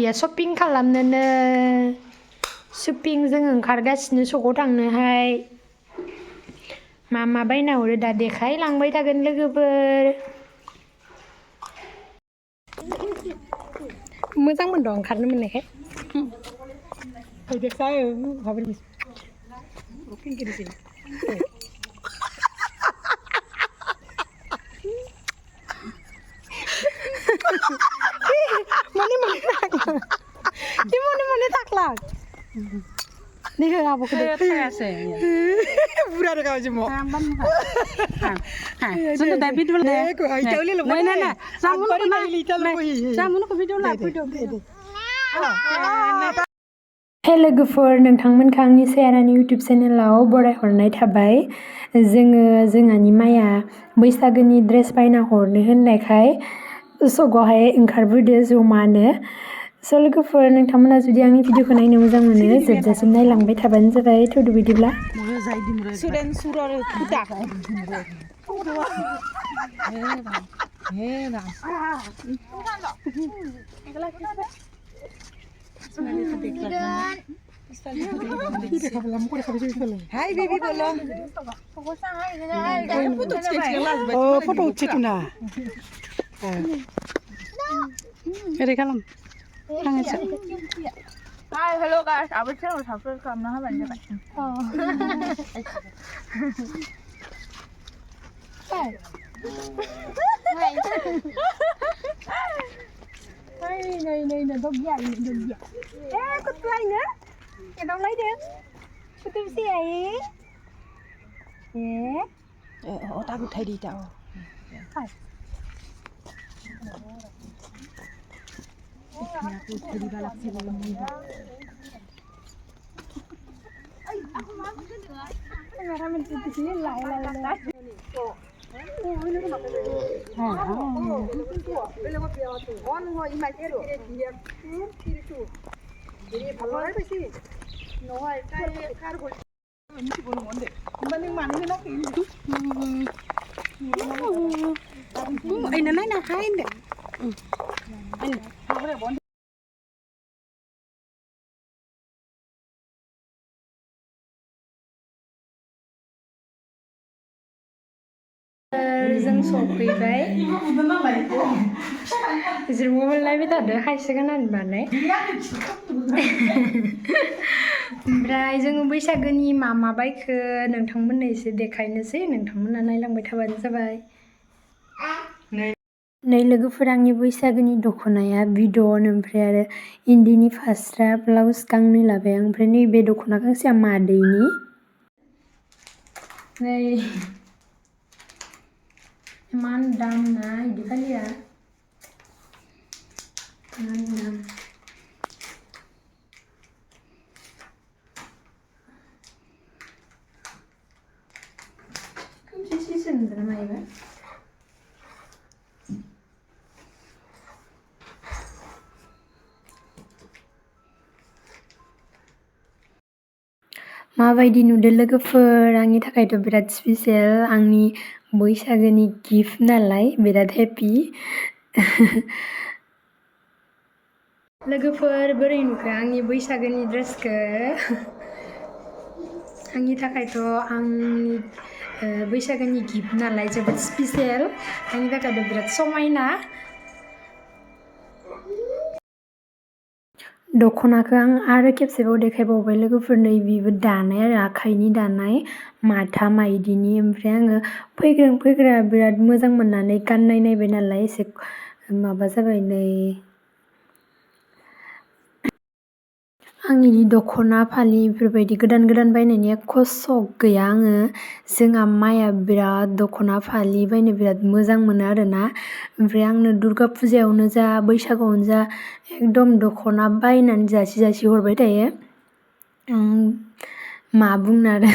आगैया shopping खालामनोनो shopping जों ओंखारगासिनो सकाव थांनोहाय मा बायना हरो दा देखायलांबाय थागोन लोगोफोर मोजां मोनदों ओंखारनो मोननायखाय फैदेरसाय माबोरै Gimana taklak? Nih apa kedua? Budak ada kau cuma. Sudah tapi dulu deh. Nah. Samun ke video lah. Hey लोगोफोर नोंथांमोनखौ आंनि सायारानि YouTube चेनेलाव बरायहरनाय थाबाय जोंहानि माया बैसागोनि ड्रेस बायना हरनो होननायखाय सकावहाय ओंखारबोदो जमानो स' लोगोफोर नोंथांमोना जुदि आंनि भिडिअखौ नायनो मोजां मोनो जोबजासिम नायलांबाय थाबानो जाबाय थौदो बिदिब्ला Hai baby बोलो फोटो उच्चित ना Ready kalam Hi, hello guys. I will tell you how to come now. Này đâu dạy ê có tay nữa cái đâu lấy được có tôi xe ấy ta cũng thấy đi đâu Ini nana kain deh. जों सफैबाय जिरबो मोनलायबाय थादो खायसेगोन होनबालाय ओमफ्राय जोङो बैसागोनि मा बायखो नोंथांमोननो एसे देखायनोसै नोंथांमोना नायलांबाय थाबानो जाबाय नै लोगोफोर आंनि बैसागोनि दख'नाया बिदन ओमफ्राय आरो इन्दिनि फास्रा ब्लाउस गांनै लाबाय आं ओमफ्राय नैबे दख'ना गांसेया मादैनि नै इमान दाम ना इदि फालिया इमान दाम खोमसि सिजोन ना मायबा माबायदि नुदों लोगोफोर आंनि थाखायथ' बिराद स्पेसियेल आंनि बैसागोनि गिफ्ट नालाय बिराद हेपि लोगोफोर बोरै नुखो आंनि बैसागोनि ड्रेसखौ आंनि थाखायथ' आंनि बैसागोनि गिफ्ट नालाय जोबोद स्पेसियेल आंनि थाखायथ' बिराद समायना दख'नाखौ आं आरो खेबसेबाव देखायबावबाय लोगोफोर नै बेबो दानाय आरो आखाइनि दानाय माथा माइदिनि ओमफ्राय आङो फैग्रा बिराद मोजां मोननानै गाननाय नायबाय नालाय एसे माबा जाबाय नै आंनि दख'ना फालि बेफोरबायदि गोदान बायनायनि एख' सक गैया आङो जोंहा माया बिराद दख'ना फालि बायनो बिराद मोजां मोनो आरोना ओमफ्राय आंनो दुर्गा फुजायावनो जा बैसागुआवनो जा एकदम दख'ना बायनानै जासि हरबाय थायो मा बुंनो आरो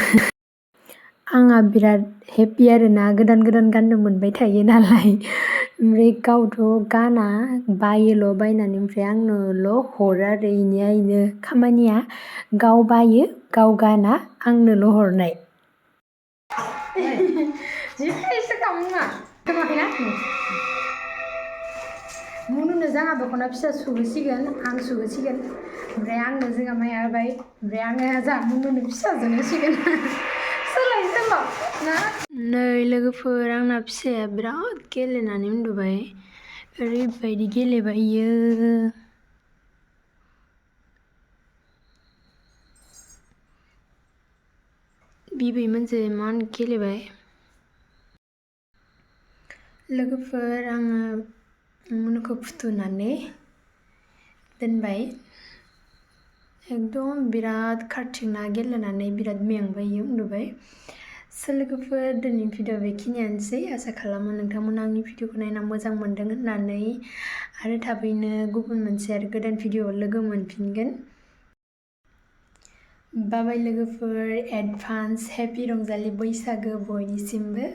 आंहा बिराद हेपि आरोना गोदान गाननो मोनबाय थायो नालाय ओमफ्राय गावथ' गाना बायोल' बायनानै ओमफ्राय आंनोल' हरो आरो इनो खामानिया गाव बायो गाव गाना आंनोल' हरनाय मुनुनो जोंहा दख'ना फिसा सुहोसिगोन आं सुहोसिगोन ओमफ्राय आंनो जोंहा माइया होबाय ओमफ्राय आङो जोंहा मुनुनो फिसाजों होसिगोन सोलाय सोल' ना नै लोगोफोर आंना फिसाया बिराद गेलेनानै उन्दुबाय ओरैबायदि गेलेबाय इयो बिबैमोनजों इमान गेलेबाय लोगोफोर आङो मुनुखौ फुथुनानै दोनबाय एकदम बिराद खारथिंना गेलेनानै बिराद मेंबाय इयो उन्दुबाय स' लोगोफोर दिनैनि भिडिअ बेखिनियानोसै आसा खालामो नोंथांमोना आंनि भिडिअखौ नायना मोजां मोन्दों होननानै आरो थाबैनो गुबुन मोनसे आरो गोदान भिडिअ लोगो मोनफिनगोन बाबाय लोगोफोर एडभान्स हेपि रंजालि बैसागो बयनिसिमबो